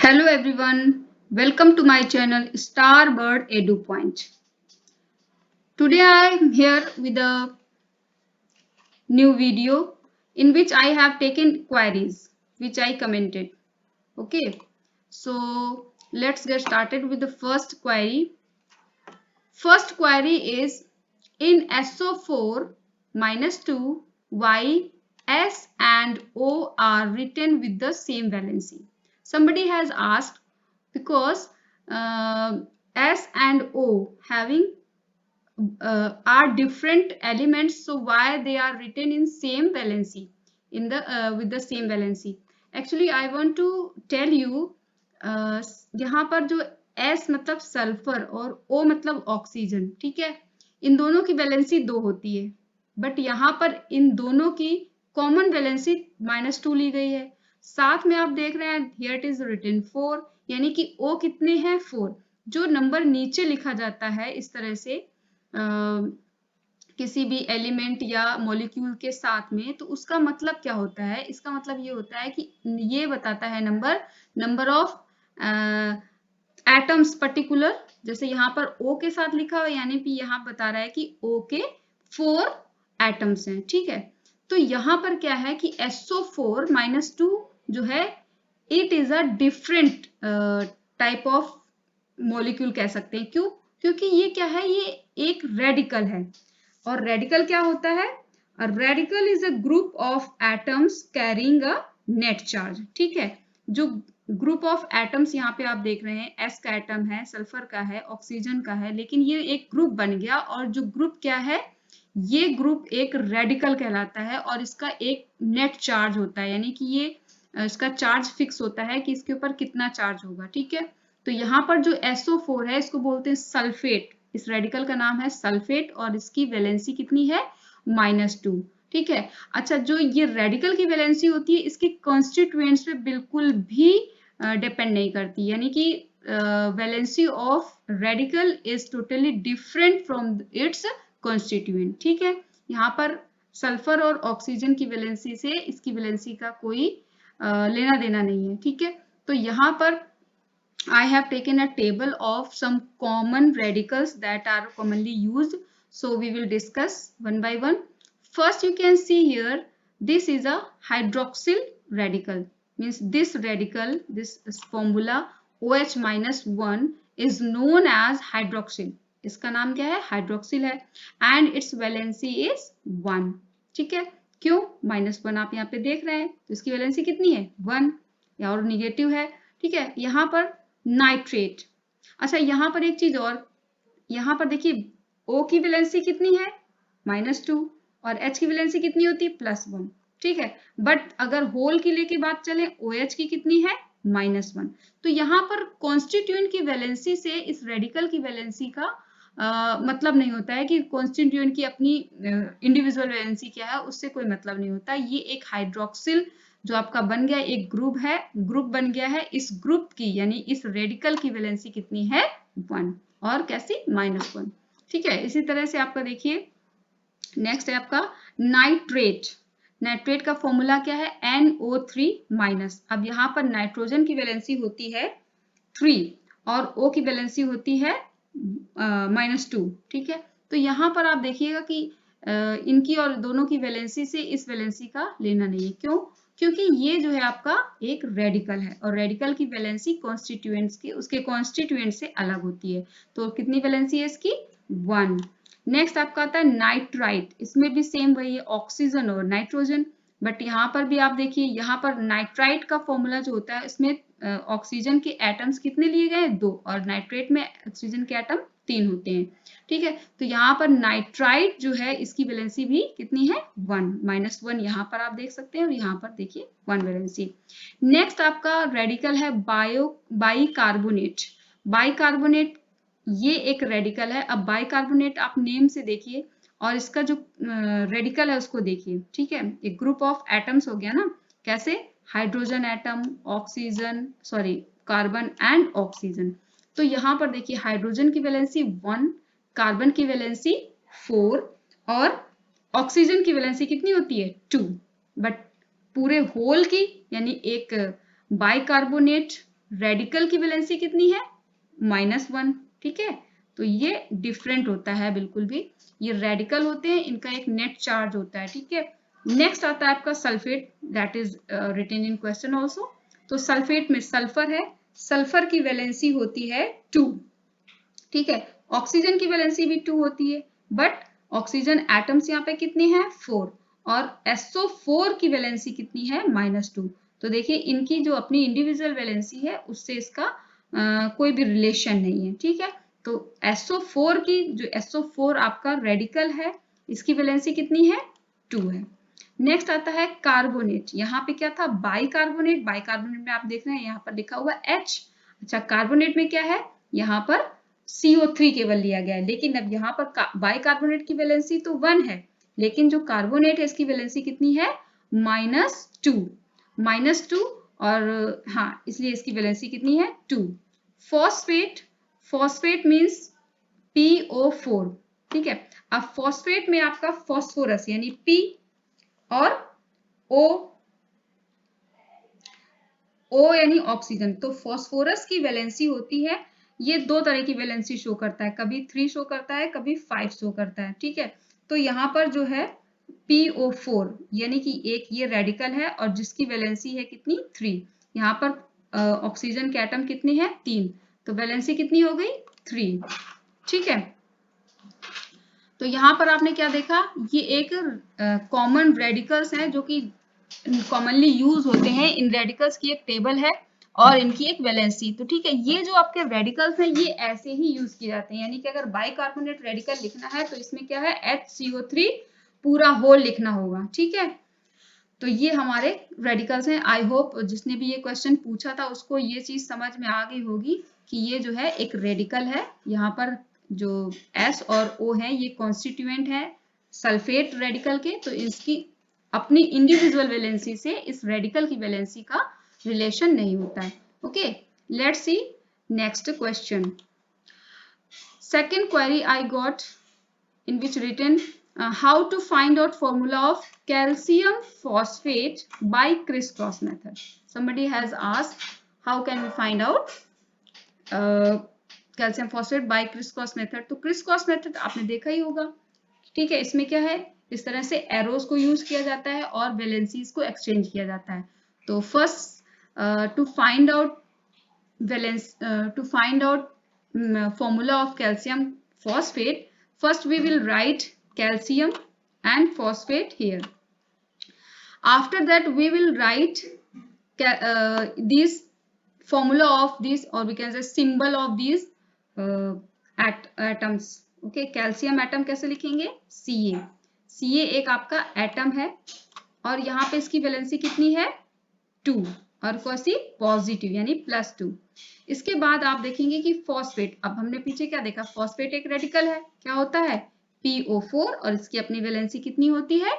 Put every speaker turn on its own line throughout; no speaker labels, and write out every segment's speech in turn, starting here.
Hello everyone, welcome to my channel Starbird Edu Point. Today I am here with a new video in which I have taken queries which I commented. Okay, so let's get started with the first query. First query is in SO4 minus 2 Y, S and O are written with the same valency. Somebody has asked because S and O having are different elements, so why they are written in same valency in the with the same valency. Actually I want to tell you यहाँ पर जो S मतलब sulphur और O मतलब oxygen, ठीक है, इन दोनों की वैलेंसी 2 होती है, बट यहाँ पर इन दोनों की कॉमन वैलेंसी -2 ली गई है। साथ में आप देख रहे हैं हियर इट इज रिटन 4, यानी कि O कितने हैं 4। जो नंबर नीचे लिखा जाता है इस तरह से किसी भी एलिमेंट या मॉलिक्यूल के साथ में, तो उसका मतलब क्या होता है, इसका मतलब ये होता है कि ये बताता है नंबर ऑफ एटम्स पर्टिकुलर। जैसे यहाँ पर O के साथ लिखा हुआ है, यानी कि यहाँ बता रहा है कि O के 4 एटम्स हैं, ठीक है। तो यहाँ पर क्या है कि SO4 -2 जो है it is a different type of molecule कह सकते हैं। क्यों? क्योंकि ये क्या है, ये एक रेडिकल है। और रेडिकल क्या होता है? अ radical is a group of atoms carrying a net charge, ठीक है। जो ग्रुप ऑफ एटम्स यहाँ पे आप देख रहे हैं, एस का एटम है, सल्फर का है, ऑक्सीजन का है, लेकिन ये एक ग्रुप बन गया और जो ग्रुप क्या है, ये ग्रुप एक रेडिकल कहलाता है और इसका एक नेट चार्ज होता है, यानी कि ये इसका चार्ज फिक्स होता है कि इसके ऊपर कितना चार्ज होगा, ठीक है। तो यहाँ पर जो SO4 है इसको बोलते हैं सल्फेट, इस रेडिकल का नाम है सल्फेट और इसकी वैलेंसी कितनी है -2, ठीक है। अच्छा, जो ये रेडिकल की वैलेंसी होती है इसके कॉन्स्टिट्यूएंट्स पे बिल्कुल भी डिपेंड नहीं करती, यानी कि valency of radical is totally different from its constituent, ठीक है। यहाँ पर सल्फर और ऑक्सीजन की वैलेंसी से इसकी वैलेंसी का कोई लेना देना नहीं है, ठीक है। तो यहाँ पर I have taken a table of some common radicals that are commonly used. So we will discuss one by one. First, you can see here, this is a hydroxyl radical. Means this radical, this formula OH -1 is known as hydroxyl. इसका नाम क्या है? Hydroxyl है। And its valency is 1. ठीक है। क्यों? -1 आप यहाँ पे देख रहे हैं, तो इसकी वैलेंसी कितनी है? 1, या और निगेटिव है, ठीक है। यहाँ पर नाइट्रेट। अच्छा, यहाँ पर एक चीज और, यहाँ पर देखिए O की वैलेंसी कितनी है? -2 और H की वैलेंसी कितनी होती है? +1, ठीक है। बट अगर होल की लेके बात चले, OH की कितनी है? -1। तो यहाँ पर कॉन्स्टिट्यूएंट की वैलेंसी से इस रेडिकल की वैलेंसी का मतलब नहीं होता है कि कॉन्स्टिट्यूएंट की अपनी इंडिविजुअल वैलेंसी क्या है, उससे कोई मतलब नहीं होता। ये एक हाइड्रोक्सिल जो आपका बन गया, एक ग्रुप बन गया है। इस ग्रुप की यानी इस रेडिकल की वैलेंसी कितनी है? 1, और कैसी? -1, ठीक है। इसी तरह से आपका देखिए नेक्स्ट है आपका नाइट्रेट। नाइट्रेट का फॉर्मूला क्या है? NO3-। अब यहाँ पर नाइट्रोजन की वैलेंसी होती है 3 और O की वैलेंसी होती है -2, ठीक है। तो यहाँ पर आप देखिएगा कि इनकी और दोनों की वैलेंसी से इस वैलेंसी का लेना नहीं है। क्यों? क्योंकि ये जो है आपका एक रेडिकल है और रेडिकल की वैलेंसी कॉन्स्टिट्यूएंट्स की उसके कॉन्स्टिट्यूएंट से अलग होती है। तो कितनी वैलेंसी है इसकी? 1। नेक्स्ट आपका आता है नाइट्राइट। इसमें भी सेम वही है, ऑक्सीजन और नाइट्रोजन। बट यहाँ पर भी आप देखिए, यहाँ पर नाइट्राइट का फॉर्मूला जो होता है इसमें ऑक्सीजन के एटम्स कितने लिए गए? 2, और नाइट्रेट में ऑक्सीजन के एटम 3 होते हैं, ठीक है। तो यहाँ पर नाइट्राइट जो है इसकी वैलेंसी भी कितनी है? 1, -1 यहाँ पर आप देख सकते हैं और यहाँ पर देखिए 1 वैलेंसी। नेक्स्ट आपका रेडिकल है बाइकार्बोनेट। बाइकार्बोनेट ये एक रेडिकल है। अब बाइकार्बोनेट आप नेम से देखिए और इसका जो रेडिकल है उसको देखिए, ठीक है। एक ग्रुप ऑफ एटम्स हो गया ना, कैसे? Hydrogen atom, oxygen, sorry carbon and oxygen. तो यहाँ पर देखिए हाइड्रोजन की वैलेंसी 1, कार्बन की वैलेंसी 4 और ऑक्सीजन की वैलेंसी कितनी होती है? 2। बट पूरे होल की यानी एक बाइकार्बोनेट रेडिकल की वैलेंसी कितनी है, -1, ठीक है। तो ये डिफरेंट होता है बिल्कुल भी, ये रेडिकल होते हैं, इनका एक नेट चार्ज होता है, ठीक है। नेक्स्ट आता है आपका sulphate, that is written in question also. तो सल्फेट में सल्फर है, सल्फर की वैलेंसी होती है 2, ठीक है। ऑक्सीजन की वैलेंसी भी 2 होती है, बट ऑक्सीजन एटम्स यहाँ पे कितने हैं, 4, और SO4 की वैलेंसी कितनी है, -2। तो देखिए इनकी जो अपनी इंडिविजुअल वैलेंसी है उससे इसका कोई भी रिलेशन नहीं है, ठीक है। तो SO4 की, जो SO4 आपका रेडिकल है, इसकी वैलेंसी कितनी है, 2 है। नेक्स्ट आता है कार्बोनेट, यहाँ पे क्या था, बाइकार्बोनेट, बाइकार्बोनेट में आप देख रहे हैं यहाँ पर लिखा हुआ H। अच्छा, कार्बोनेट में क्या है, यहाँ पर CO3 केवल लिया गया है, लेकिन अब यहाँ पर बाइकार्बोनेट की वैलेंसी तो 1 है, लेकिन जो कार्बोनेट है इसकी वैलेंसी कितनी है, -2, और हाँ, इसलिए इसकी वैलेंसी कितनी है, 2। फॉस्फेट, फॉस्फेट मीन्स PO4, ठीक है। अब फॉस्फेट में आपका फॉस्फोरस यानी P और O यानी ऑक्सीजन, तो फॉस्फोरस की वैलेंसी होती है, ये 2 तरह की वैलेंसी शो करता है, कभी 3 शो करता है, कभी 5 शो करता है, ठीक है। तो यहाँ पर जो है PO4 यानी कि एक ये रेडिकल है और जिसकी वैलेंसी है कितनी, 3। यहाँ पर ऑक्सीजन के एटम कितने हैं, 3, तो वैलेंसी कितनी हो गई, 3, ठीक है। तो यहाँ पर आपने क्या देखा, ये एक कॉमन रेडिकल्स है जो कि कॉमनली यूज होते हैं, इन रेडिकल्स की एक टेबल है और इनकी एक वैलेंसी, तो ठीक है। ये जो आपके रेडिकल्स हैं ये ऐसे ही यूज किए जाते हैं, यानी कि अगर बाइकार्बोनेट रेडिकल लिखना है तो इसमें क्या है, HCO3 पूरा होल लिखना होगा, ठीक है। तो ये हमारे रेडिकल्स हैं। आई होप जिसने भी ये क्वेश्चन पूछा था उसको ये चीज समझ में आ गई होगी कि ये जो है एक रेडिकल है, यहाँ पर जो S और O है ये कॉन्स्टिट्यूएंट है सल्फेट रेडिकल के, तो इसकी अपनी इंडिविजुअल वैलेंसी से इस रेडिकल की वैलेंसी का रिलेशन नहीं होता है। Okay, let's see next question. Second query I got in which written how to find out formula of calcium phosphate by criss-cross method. Somebody has asked how can we find out calcium phosphate bye Chris-cross method. तो Chris-cross method आपने देखा ही होगा, ठीक है। इसमें क्या है, इस तरह से एरोस को यूज किया जाता है और वैलेंसीज को एक्सचेंज किया जाता है। तो first to find out valence, to find out formula of calcium phosphate, first we will write calcium and phosphate here. After that we will write these formula of these, or we can say symbol of these atoms. Okay, calcium atom कैसे लिखेंगे, Ca। Ca एक आपका atom है और यहाँ पे इसकी valency कितनी है, 2, और कौन सी, पॉजिटिव यानी +2। इसके बाद आप देखेंगे कि फॉस्फेट, अब हमने पीछे क्या देखा, फॉस्फेट एक रेडिकल है, क्या होता है, PO4, और इसकी अपनी वैलेंसी कितनी होती है,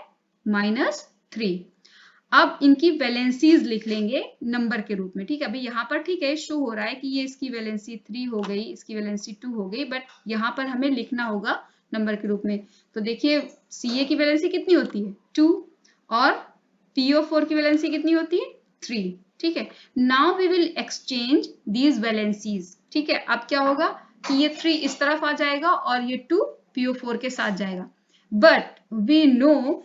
-3। अब इनकी वैलेंसीज लिख लेंगे नंबर के रूप में, ठीक है। अभी यहाँ पर ठीक है शो हो रहा है कि ये इसकी वैलेंसी 3 हो गई, इसकी वैलेंसी 2 हो गई, बट यहाँ पर हमें लिखना होगा नंबर के रूप में। तो देखिए Ca की वैलेंसी कितनी होती है, 2, और PO4 की वैलेंसी कितनी होती है, 3, ठीक है। Now we will exchange these valencies, ठीक है। अब क्या होगा कि ये 3 इस तरफ आ जाएगा और ये 2 PO4 के साथ जाएगा, but we know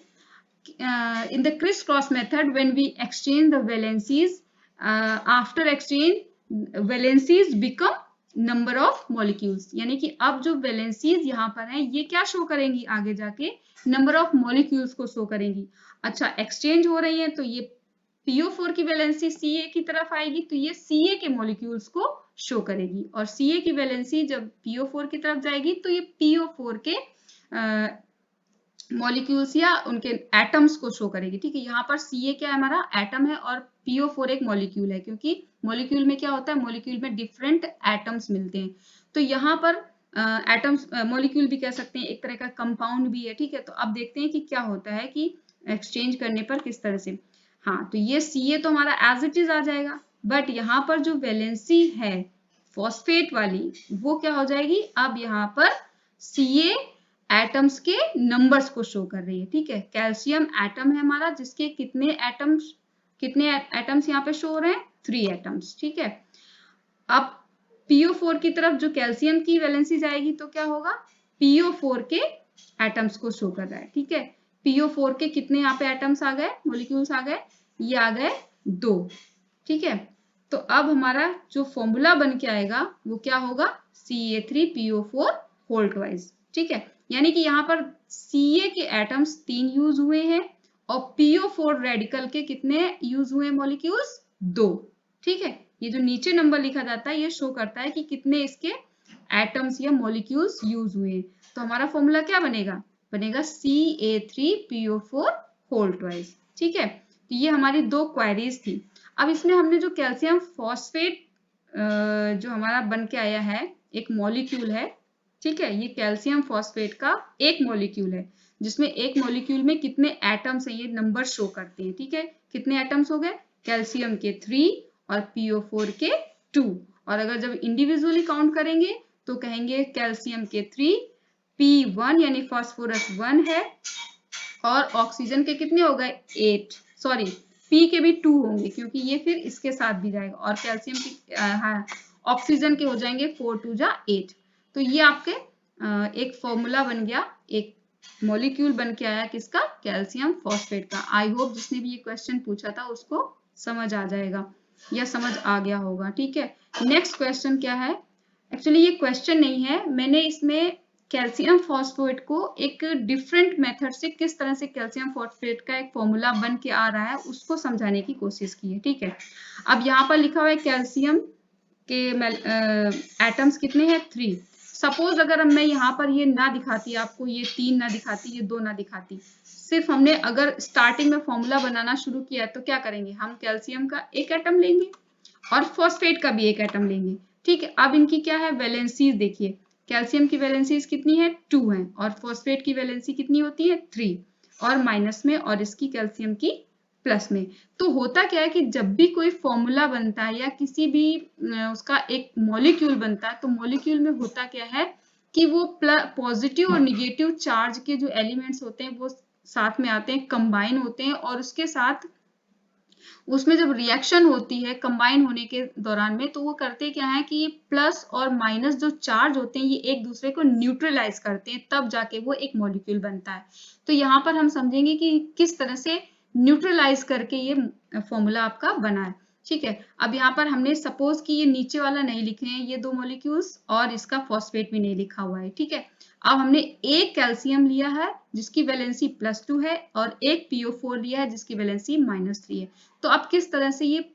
in the criss-cross method when we exchange the valencies, after exchange valencies become number of molecules, यानी कि अब जो वैलेंसीज यहाँ पर हैं ये क्या शो करेंगी, आगे जाके नंबर ऑफ मॉलिक्यूल्स को शो करेंगी। अच्छा, एक्सचेंज हो रही है तो ये PO4 की वैलेंसी Ca की तरफ आएगी तो ये Ca के मॉलिक्यूल्स को शो करेगी, और Ca की वैलेंसी जब PO4 की तरफ जाएगी तो ये PO4 के मॉलिक्यूल्स या उनके एटम्स को शो करेगी, ठीक है। यहाँ पर Ca क्या है, हमारा एटम है, और PO4 एक मॉलिक्यूल है, क्योंकि मॉलिक्यूल में क्या होता है, मॉलिक्यूल में डिफरेंट एटम्स मिलते हैं। तो यहाँ पर एटम्स, मॉलिक्यूल भी कह सकते हैं, एक तरह का कंपाउंड भी है, ठीक है। तो अब देखते हैं कि क्या होता है कि एक्सचेंज करने पर किस तरह से। हाँ, तो ये Ca तो हमारा एज इट इज आ जाएगा, बट यहाँ पर जो वैलेंसी है फॉस्फेट वाली वो क्या हो जाएगी, अब यहाँ पर Ca एटम्स के नंबर्स को शो कर रही है, ठीक है। कैल्शियम एटम है हमारा, जिसके कितने एटम्स यहाँ पे शो हो रहे हैं, 3 एटम्स, ठीक है। अब PO4 की तरफ जो कैल्शियम की वैलेंसी जाएगी तो क्या होगा, PO4 के एटम्स को शो कर रहा है, ठीक है। PO4 के कितने यहाँ पे एटम्स आ गए, मॉलिक्यूल्स आ गए, ये आ गए 2, ठीक है। तो अब हमारा जो फॉर्मूला बन के आएगा वो क्या होगा, Ca3PO4 होल ट्वाइस, ठीक है। यानी कि यहाँ पर Ca के एटम्स 3 यूज हुए हैं और PO4 रेडिकल के कितने यूज हुए मॉलिक्यूल्स, 2, ठीक है। ये जो नीचे नंबर लिखा जाता है ये शो करता है कि कितने इसके एटम्स या मॉलिक्यूल्स यूज हुए। तो हमारा फॉर्मूला क्या बनेगा, बनेगा Ca3PO4 होल ट्वाइस, ठीक है। तो ये हमारी 2 क्वेरीज थी। अब इसमें हमने जो कैल्शियम फॉस्फेट जो हमारा बन के आया है, एक मॉलिक्यूल है, ठीक है। ये कैल्शियम फॉस्फेट का एक मॉलिक्यूल है जिसमें एक मॉलिक्यूल में कितने एटम्स हैं ये नंबर शो करते हैं, ठीक है। कितने एटम्स हो गए, कैल्शियम के 3 और PO4 के 2, और अगर जब इंडिविजुअली काउंट करेंगे तो कहेंगे कैल्शियम के 3, P1 यानी फास्फोरस 1 है, और ऑक्सीजन के कितने हो गए 8, सॉरी P के भी 2 होंगे क्योंकि ये फिर इसके साथ भी जाएगा, और कैल्शियम की हाँ ऑक्सीजन के हो जाएंगे 4 2 जा 8। तो ये आपके एक फॉर्मूला बन गया, एक मॉलिक्यूल बन के आया किसका, कैल्शियम फॉस्फेट का। आई होप जिसने भी ये क्वेश्चन पूछा था उसको समझ आ जाएगा या समझ आ गया होगा, ठीक है। नेक्स्ट क्वेश्चन क्या है, एक्चुअली ये क्वेश्चन नहीं है, मैंने इसमें कैल्शियम फॉस्फेट को एक डिफरेंट मेथड से किस तरह से कैल्शियम फॉस्फेट का एक फॉर्मूला बन के आ रहा है उसको समझाने की कोशिश की है, ठीक है। अब यहाँ पर लिखा हुआ है कैल्शियम के एटम्स कितने हैं 3। सपोज अगर मैं यहाँ पर ये ना दिखाती आपको, ये 3 ना दिखाती, ये 2 ना दिखाती, सिर्फ हमने अगर स्टार्टिंग में फॉर्मूला बनाना शुरू किया तो क्या करेंगे, हम कैल्शियम का एक एटम लेंगे और फॉस्फेट का भी एक एटम लेंगे, ठीक है। अब इनकी क्या है वैलेंसीज देखिए, कैल्शियम की वैलेंसीज कितनी है 2 है, और फॉस्फेट की वैलेंसी कितनी होती है 3, और माइनस में, और इसकी कैल्शियम की प्लस में। तो होता क्या है कि जब भी कोई फॉर्मूला बनता है या किसी भी उसका एक मॉलिक्यूल बनता है तो मॉलिक्यूल में होता क्या है कि वो पॉजिटिव और निगेटिव चार्ज के जो एलिमेंट्स होते हैं वो साथ में आते हैं, कंबाइन होते हैं, और उसके साथ उसमें जब रिएक्शन होती है कंबाइन होने के दौरान में तो वो करते क्या है कि ये प्लस और माइनस जो चार्ज होते हैं ये एक दूसरे को न्यूट्रलाइज करते हैं, तब जाके वो एक मॉलिक्यूल बनता है। तो यहाँ पर हम समझेंगे कि किस तरह से न्यूट्रलाइज करके ये फॉर्मूला आपका बना है, ठीक है। अब यहाँ पर हमने सपोज कि ये नीचे वाला नहीं लिखे हैं ये 2 मॉलिक्यूल्स, और इसका फॉस्फेट भी नहीं लिखा हुआ है, ठीक है। अब हमने एक कैल्शियम लिया है जिसकी वैलेंसी +2 है, और एक PO4 लिया है जिसकी वैलेंसी -3 है। तो अब किस तरह से ये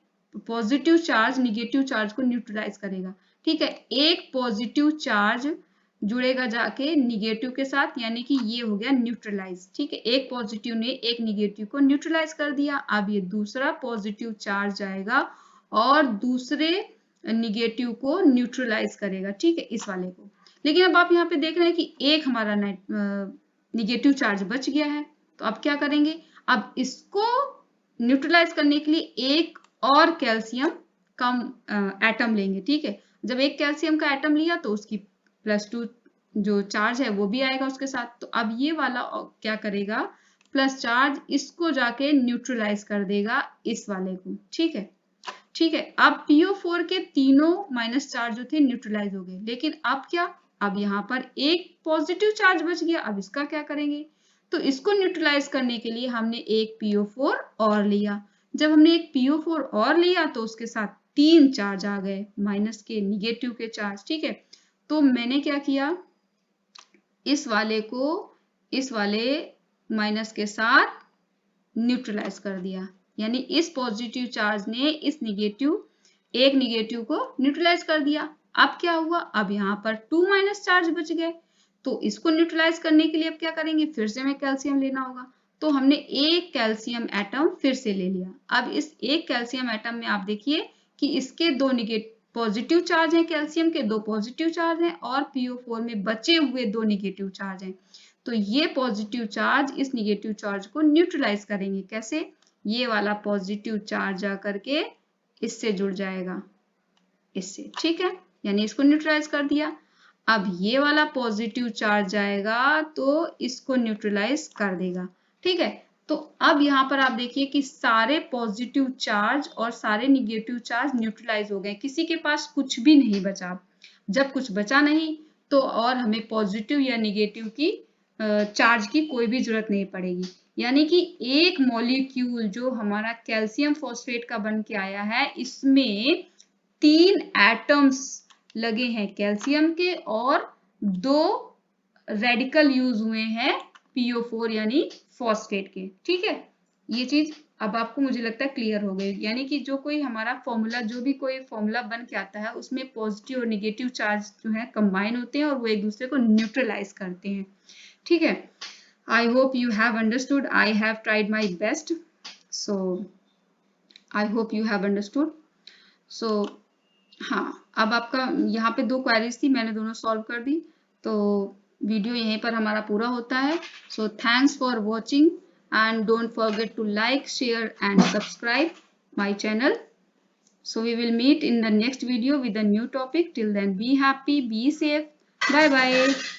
पॉजिटिव चार्ज निगेटिव चार्ज को न्यूट्रलाइज करेगा, ठीक है। एक पॉजिटिव चार्ज जुड़ेगा जाके निगेटिव के साथ, यानी कि ये हो गया न्यूट्रलाइज, ठीक है। एक पॉजिटिव ने एक निगेटिव को न्यूट्रलाइज कर दिया। अब ये दूसरा पॉजिटिव चार्ज जाएगा और दूसरे निगेटिव को न्यूट्रलाइज करेगा, ठीक है, इस वाले को। लेकिन अब आप यहाँ पे देख रहे हैं कि एक हमारा निगेटिव चार्ज बच गया है, तो अब क्या करेंगे, अब इसको न्यूट्रलाइज करने के लिए एक और कैल्शियम का एटम लेंगे, ठीक है। जब एक कैल्शियम का एटम लिया तो उसकी +2 जो चार्ज है वो भी आएगा उसके साथ। तो अब ये वाला क्या करेगा, प्लस चार्ज इसको जाके न्यूट्रलाइज कर देगा इस वाले को, ठीक है, ठीक है। अब PO4 के तीनों माइनस चार्ज जो थे न्यूट्रलाइज हो गए, लेकिन अब क्या, अब यहाँ पर एक पॉजिटिव चार्ज बच गया। अब इसका क्या करेंगे, तो इसको न्यूट्रलाइज करने के लिए हमने एक PO4 और लिया। जब हमने एक PO4 और लिया तो उसके साथ 3 चार्ज आ गए, माइनस के निगेटिव के चार्ज, ठीक है। तो मैंने क्या किया, इस वाले को इस वाले माइनस के साथ न्यूट्रलाइज कर दिया, यानी इस पॉजिटिव चार्ज ने इस एक निगेटिव को न्यूट्रलाइज कर दिया। अब क्या हुआ, अब यहाँ पर 2 माइनस चार्ज बच गए, तो इसको न्यूट्रलाइज करने के लिए अब क्या करेंगे, फिर से हमें कैल्शियम लेना होगा। तो हमने एक कैल्शियम एटम फिर से ले लिया। अब इस एक कैल्शियम एटम में आप देखिए कि इसके 2 पॉजिटिव चार्ज हैं, कैल्शियम के 2 पॉजिटिव चार्ज हैं, और PO4 में बचे हुए 2 निगेटिव चार्ज हैं। तो ये पॉजिटिव चार्ज इस निगेटिव चार्ज को न्यूट्रलाइज करेंगे, कैसे, ये वाला पॉजिटिव चार्ज जा करके इससे जुड़ जाएगा, इससे, ठीक है, यानी इसको न्यूट्रलाइज कर दिया। अब ये वाला पॉजिटिव चार्ज जाएगा तो इसको न्यूट्रलाइज कर देगा, ठीक है। तो अब यहाँ पर आप देखिए कि सारे पॉजिटिव चार्ज और सारे निगेटिव चार्ज न्यूट्रलाइज हो गए, किसी के पास कुछ भी नहीं बचा। जब कुछ बचा नहीं तो और हमें पॉजिटिव या निगेटिव की चार्ज की कोई भी जरूरत नहीं पड़ेगी। यानी कि एक मॉलिक्यूल जो हमारा कैल्शियम फॉस्फेट का बन के आया है, इसमें 3 एटम्स लगे हैं कैल्शियम के और 2 रेडिकल यूज हुए हैं PO4 यानी फॉस्फेट के। ठीक है, ये चीज अब आपको मुझे लगता है क्लियर हो गई। यानी कि जो कोई हमारा फॉर्मूला, जो भी कोई फॉर्मूला बन के आता है, उसमें पॉजिटिव और निगेटिव चार्ज जो है कंबाइन होते हैं और वो एक दूसरे को न्यूट्रलाइज करते हैं। ठीक है, I hope you have understood, I have tried my best, so I hope you have understood. So हाँ, अब आपका यहाँ पे 2 क्वेरीज थी, मैंने दोनों सॉल्व कर दी। तो वीडियो यहीं पर हमारा पूरा होता है। So thanks for watching and don't forget to like, share and subscribe my channel. So we will meet in the next video with a new topic. Till then, be happy, be safe. Bye bye.